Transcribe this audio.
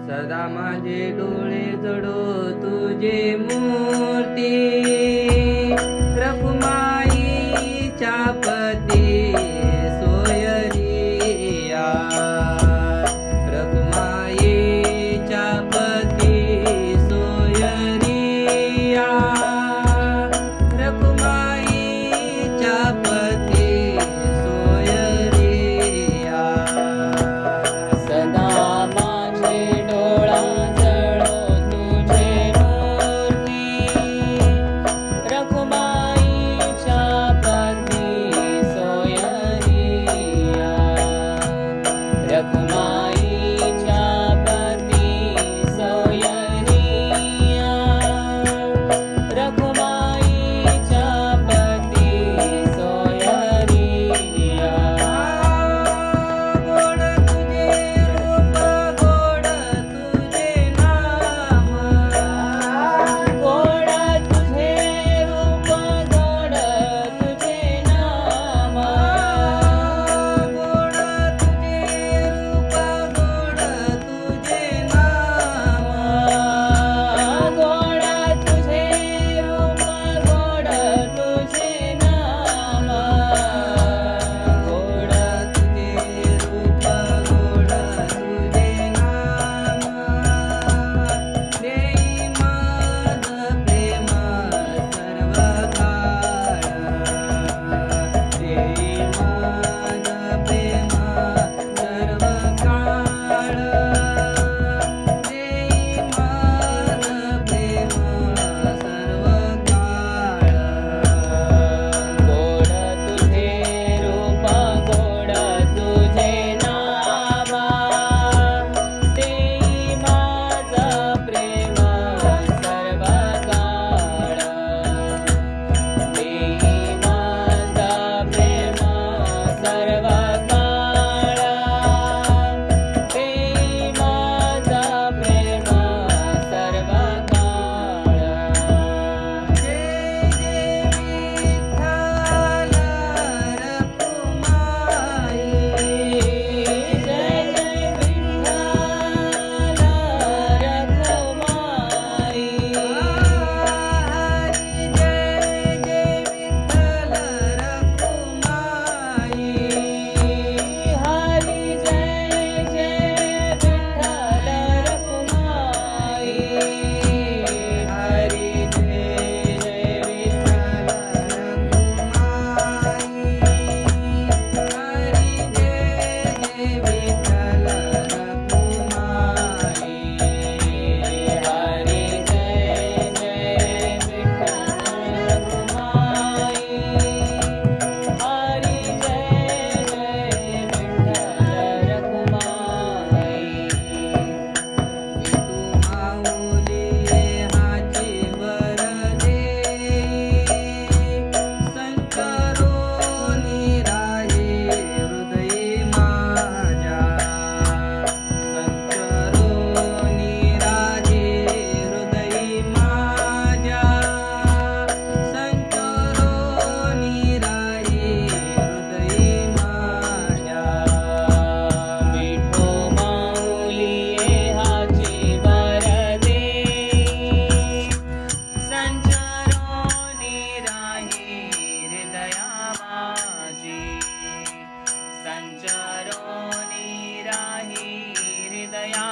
सदा माझे डोळे जडो तुझे मूर्ती रखुमाईच्या पती सोयरिया रखुमाईच्या पती सोयरिया रखुमाईच्या पती सोयरिया सदा माझे डोळा जळो तुझे मूर्ती रखुमाईच्या पती सोयरिया रखुमाईच्या पती सोयरिया रखुमाईच्या पती सोयरिया गोड तुझे रूप गोड तुझे नाम गोड तुझे रूप गोड तुझे नाम गोड तुझे रूप गोड तुझे नाम गोड तुझे रूप गोड तुझे नाम गोड तुझे रूप गोड तुझे नाम देई माझ प्रेम सर्व काळ देई माझ प्रेम सर्व काळ देई माझ प्रेम सर्व काळ गोड तुझे रूप गोड तुझे नाम देई माझ प्रेम सर्व काळ देई माझ प्रेम सर्व काळ देई माझ प्रेम सर्व काळ जय जय विठ्ठल रखुमाई जय जय विठ्ठल रखुमाई हरी जय जय विठ्ठल रखुमाई हरी जय जय विठ्ठल रखुमाई हरी जय जय विठ्ठल रखुमाई हरी जय जय विठ्ठल रखुमाई हरी जय जय विठ्ठल रखुमाई हरी जय जय विठ्ठल रखुमाई तू माऊली हाची वरदे संकरोनी राही हृदयी माझ्या संकरोनी राही हृदयी माझ्या संकरोनी राही हृदयी माझ्या विठो माऊली हाची वरदे संचरोनी राही हृदया माझी संचरोनी राही हृदया